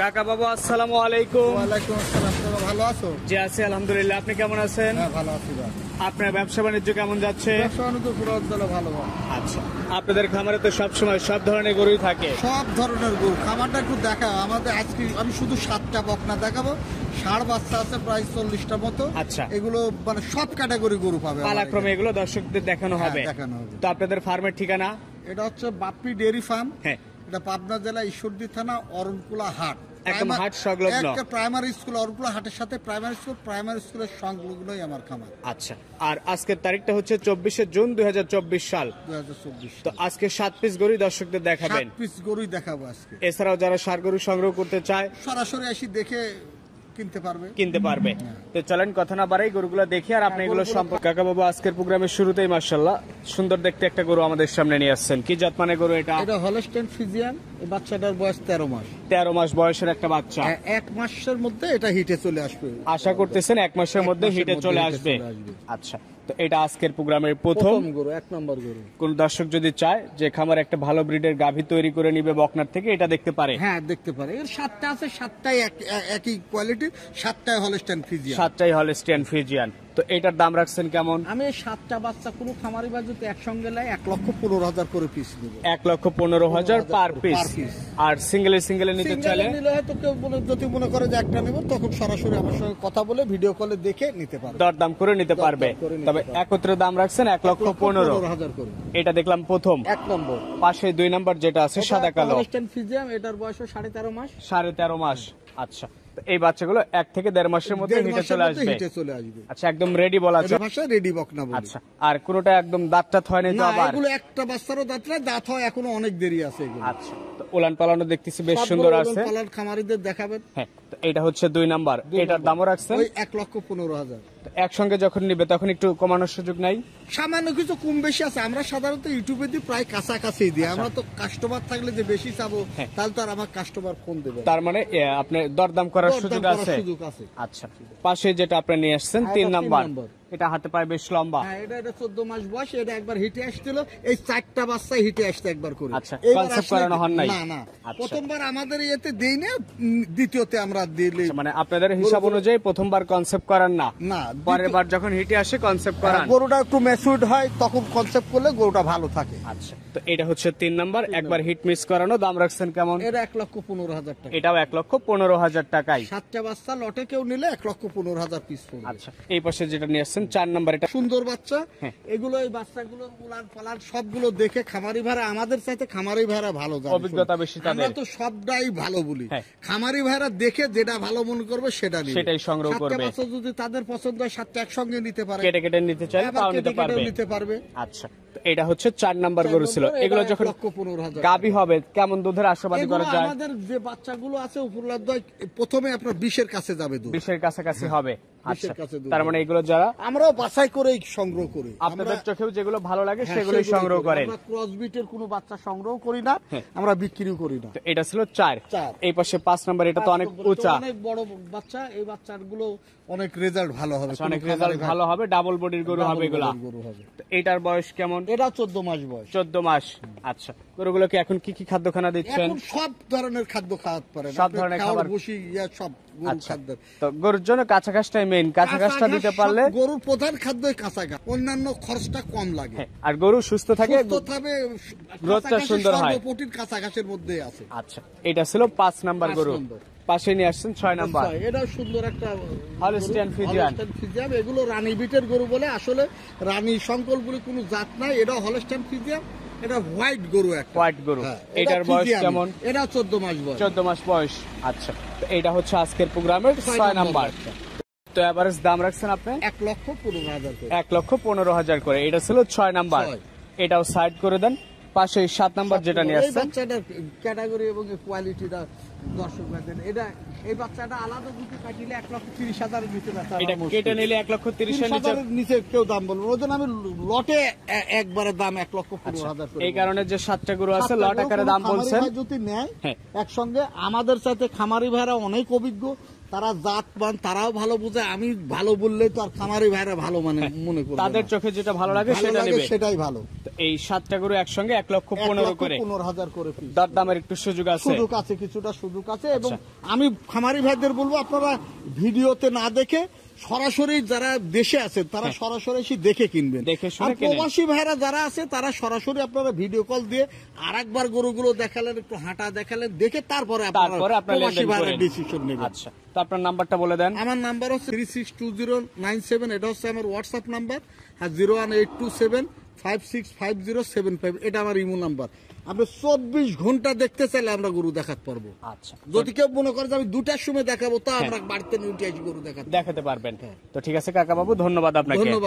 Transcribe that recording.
কাকা বাবু আসসালামু আলাইকুম। ওয়ালাইকুম আসসালাম। তোমরা ভালো আছো? জি আছি আলহামদুলিল্লাহ, আপনি কেমন আছেন? হ্যাঁ ভালো আছি ভাই। আপনার ব্যবসা বাণিজ্য কেমন যাচ্ছে? ব্যবসা বাণিজ্য পুরো অঞ্চলে ভালো ভাই। আচ্ছা, আপনাদের খামারে তো সবসময় সব ধরনের গরুই থাকে। সব ধরনের গরু খামারটা একটু দেখাও আমাদের। আজকে আমি শুধু 7টা বকনা দেখাবো, ষাঁড় বাচ্চা আছে প্রায় 40টা মতো। আচ্ছা, এগুলো মানে সব ক্যাটাগরি গরু পাবে পালাক্রমে এগুলো দর্শকদের দেখানো হবে। দেখানো হবে। তো আপনাদের ফার্মের ঠিকানা? এটা হচ্ছে বাপ্পি ডেয়ারি ফার্ম। হ্যাঁ, এটা পাবনা জেলা ঈশ্বরদী থানা অরণকুলা হাট, একদম হাট সংলগ্ন। একটা প্রাইমারি স্কুল, অরণকুলা হাটের সাথে প্রাইমারি স্কুলের সংলগ্নই আমার খামার। আচ্ছা, আর আজকের তারিখটা হচ্ছে 24শে জুন 2024 সাল। 2024। তো আজকে 7 পিস গরু দর্শকদের দেখাবেন। 7 পিস গরুই দেখাবো আজকে। এছাড়াও যারা ষাঁড় গরু সংগ্রহ করতে চায় সরাসরি এসে দেখে কিনতে পারবে। তো চলেন কথা না বাড়াই গরুগুলো দেখি আর আপনি এগুলো সম্পর্কে। কাকা বাবু আজকের প্রোগ্রামের শুরুতেই মাশাআল্লাহ সুন্দর দেখতে একটা গরু আমাদের সামনে নিয়ে আসছেন। কি জাত মানে গরু এটা? এটা হলস্টাইন ফ্রিজিয়ান। এই বাচ্চাটার বয়স 13 মাস। 13 মাস বয়সের একটা বাচ্চা। 1 মাসের মধ্যে এটা হিটে চলে আসবে। আশা করতেছেন 1 মাসের মধ্যে হিটে চলে আসবে। আচ্ছা, তো এটা আজকের প্রোগ্রামের প্রথম গরু, 1 নম্বর গরু। কোন দর্শক যদি চায় যে খামার একটা ভালো ব্রিডের গাভী তৈরি করে নিবে বকনার থেকে, এটা দেখতে পারে? হ্যাঁ দেখতে পারে। এর 7টা আছে, 7টাই একই কোয়ালিটি, 7টাই হলস্টাইন ফ্রিজিয়ান। 7টাই হলস্টাইন ফ্রিজিয়ান। তো এটার দাম রাখছেন কেমন? আমি 7টা বাচ্চা কোনো খামারি বা যদি একসঙ্গে লাই 1,15,000 করে পিস দেব। 1,15,000 পার পিস। আর সিঙ্গেলে নিতে চাইলে নিলে হয়তো কেউ যদি মনে করে যে একটা নেব, তখন সরাসরি আমার সঙ্গে কথা বলে ভিডিও কলে দেখে নিতে পারবে, দরদাম করে নিতে পারবে। তবে একত্রে দাম রাখছেন 1,15,000 করে। এটা দেখলাম প্রথম 1 নম্বর। পাশে 2 নম্বর যেটা আছে সাদা কালো, হলস্টাইন ফ্রিজিয়ান। এটার বয়স 13.5 মাস। 13.5 মাস। আচ্ছা, তো এই বাচ্চাগুলো 1 থেকে 1.5 মাসের মধ্যে হিটে চলে আসবে। আচ্ছা, একদম রেডি বলা যায়। ভাষায় রেডি বকনা বলি। আচ্ছা, আর কোনটা একদম দাঁতটা থয় নাই তো? না, আবার এগুলো একটা বাচ্চারও দাঁত হয়, এখনো অনেক দেরি আছে এগুলো। আচ্ছা, তো উলান পালানো দেখতেছি বেশ সুন্দর আছে। পালার খামারিদের দেখাবেন। হ্যাঁ, তো এটা হচ্ছে 2 নাম্বার। এটার দামও রাখছেন ওই 1,15,000। একসঙ্গে যখন নিবে তখন একটু কমানোর সুযোগ নাই? সামান্য কিছু কম বেশি আছে। আমরা সাধারণত ইউটিউবে দিই প্রায় কাছাকাছি দিই। আমরা তো কাস্টমার থাকলে যে বেশি চাবো তাহলে তো আর আমার কাস্টমার ফোন দেবে। তার মানে আপনি দরদাম করার সুযোগ আছে? আচ্ছা, পাশে যেটা আপনি নিয়ে আসছেন 3 নাম্বার, এটা হাতে পায়ে বেশ লম্বা। হ্যাঁ, এটা 14 মাস বয়স। এটা একবার হিটে আসছিল। এই 4টা বাচ্চা হিটে আসতে একবার করে। আচ্ছা, কনসেপ্ট করানো হন নাই? না, প্রথমবার আমাদের ইয়েতে দেই না, দ্বিতীয়তে আমরা দিলে। মানে আপনাদের হিসাব অনুযায়ী প্রথমবার কনসেপ্ট করার না, পরের বার যখন হিটে আসে কনসেপ্ট করান। গরুটা একটু ম্যাচিউরড হয় তখন কনসেপ্ট করলে গরুটা ভালো থাকে। আচ্ছা, তো এটা হচ্ছে 3 নাম্বার, একবার হিট মিস করানো। দাম রাখছেন কেমন? এটা 1,15,000 টাকা। এটাও 1,15,000 টাকায়। 7টা বাচ্চা লটে কেউ নিলে 1,15,000 পিস পড়বে। আচ্ছা, এই পাশে যেটা নিয়ে আসছেন 4 নাম্বার, এটা সুন্দর বাচ্চা। এগুলো এই বাচ্চাগুলো উলান পালান সবগুলো দেখে খামারি ভাড়া আমাদের চাইতে খামারি ভাড়া ভালো জানে, অভিজ্ঞতা বেশি তাদের। আমরা তো সবটাই ভালো বলি। খামারি ভাড়া দেখে যেটা ভালো মনে করবে সেটাই সংগ্রহ করবে। বাচ্চা যদি তাদের পছন্দ হয় 7টা একসঙ্গে নিতে পারে, কেটে নিতে চাইলে তাও নিতে পারবে। আচ্ছা, তো এটা হচ্ছে 4 নাম্বার গরু ছিল। এগুলো যখন 1,15,000 গাবী হবে কেমন দুধের আশাবাদী করা যায়? আমাদের যে বাচ্চাগুলো আছে উপরলাদ প্রথমে আপনার 20-এর কাছে যাবে, 20-এর কাছাকাছি হবে। আচ্ছা, তার মানে এগুলো যারা আমরাও বাছাই করে সংগ্রহ করি, আপনাদের চোখেও যেগুলো ভালো লাগে সেগুলোই সংগ্রহ করেন। আমরা ক্রসবিটের কোনো বাচ্চা সংগ্রহ করি না, আমরা বিক্রিও করি না। তো এটা ছিল 4। এই পাশে 5 নাম্বার, এটা তো অনেক উঁচা, অনেক বড় বাচ্চা। এই বাচ্চাগুলো অনেক রেজাল্ট ভালো হবে, অনেক রেজাল্ট ভালো হবে, ডাবল বডির গরু হবে এগুলা। তো এটার বয়স কেমন? এটা 14 মাস বয়স। 14 মাস। আচ্ছা, গরুগুলোকে এখন কি খাদ্য খানা দিচ্ছেন? এখন সব ধরনের খাদ্য খাওয়াতে পারেন, সব ধরনের খাবার বসি সব গরুর খাদ্য। তো গরুর জন্য কাঁচা ঘাসটাই মেইন, কাঁচা ঘাসটা দিতে পারলে গরুর প্রধান খাদ্যই কাঁচা ঘাস, অন্যান্য খরচটা কম লাগে। আর গরু সুস্থ থাকে, গ্রোথটা সুন্দর হয়, প্রোটিন কাঁচা ঘাসের মধ্যে আছে। আচ্ছা, এটা ছিল 5 নাম্বার গরু। পাশে নিয়ে আসছেন 6 নাম্বার, এটা সুন্দর একটা হলস্টাইন ফ্রিজিয়ান। এগুলো রানী বিটের গরু বলে, আসলে রানী সংকল বলে কোনো জাত নাই। এটা হলস্টাইন ফ্রিজিয়ান, এটা হোয়াইট গরু, একটা হোয়াইট গরু। এটার বয়স কেমন? এটা 14 মাস বয়স। 14 মাস বয়স। আচ্ছা, তো এটা হচ্ছে আজকের প্রোগ্রামের 6 নাম্বার। তো এভারেজ দাম রাখছেন আপনি 1,15,000 করে। 1,15,000 করে। এটা ছিল 6 নাম্বার, এটাও সাইড করে দেন। পাশে 7 নাম্বার যেটা নিয়ে আসছেন, এই বাচ্চাটার ক্যাটাগরি এবং কোয়ালিটিটা দর্শক দেখেন। এই বাচ্চাটা আলাদা দুটো কাটিলে 1,30,000 এর নিচে বেচা, এটা কেটে নিলে 1,30,000 এর নিচে কেউ দাম বলবো। ওই জন্য আমি লটে একবারে দাম 1,15,000 করে। এই কারণে যে 7টা গরু আছে লট আকারে দাম বলছেন, যদি নেয় একসঙ্গে, আমাদের সাথে খামারি ভাইরা অনেক অভিজ্ঞ, তারা জাতমান তারাও ভালো বুঝে, আমি ভালো বললেই তো আর খামারি ভাইরা ভালো মানে মনে করবে তাদের না। চোখে যেটা ভালো লাগে ভালো সেটা লাগে নেবে। সেটাই ভালো। তো এই 7টা গরু একসঙ্গে 1,15,000 করে, 15,000 করে piece। দর দামের একটু সুযোগ আছে। সুযোগ আছে, কিছুটা সুযোগ আছে। এবং আমি খামারি ভাইদের বলবো আপনারা ভিডিওতে না দেখে সরাসরি যারা দেশে আছে তারা সরাসরি এসে দেখে কিনবেন। দেখে শুনে আর কিনেন। প্রবাসী ভাইরা যারা আছে তারা সরাসরি আপনারা ভিডিও কল দিয়ে আরেকবার গরুগুলো দেখালেন, একটু হাঁটা দেখালেন, দেখে তারপরে তারপরে আপনারা আপনার প্রবাসী লেনদেন ভাইরা করেন। ডিসিশন নেবেন। আচ্ছা, তো আপনার নাম্বারটা বলে দেন। আমার নাম্বার হচ্ছে 362097, এটা হচ্ছে আমার হোয়াটসঅ্যাপ নাম্বার। আর 01827565075, এটা আমার ইমো নাম্বার। আপনি 24 ঘন্টা দেখতে চাইলে আমরা গরু দেখাতে পারবো। আচ্ছা, যদি কেউ মনে করে যে আমি 2টার সময় দেখাবো, তা আমরা বাড়িতে নিয়ে উঠে আসি গরু দেখাতে। দেখাতে পারবেন। তো ঠিক আছে কাকা বাবু, ধন্যবাদ আপনাকে। ধন্যবাদ।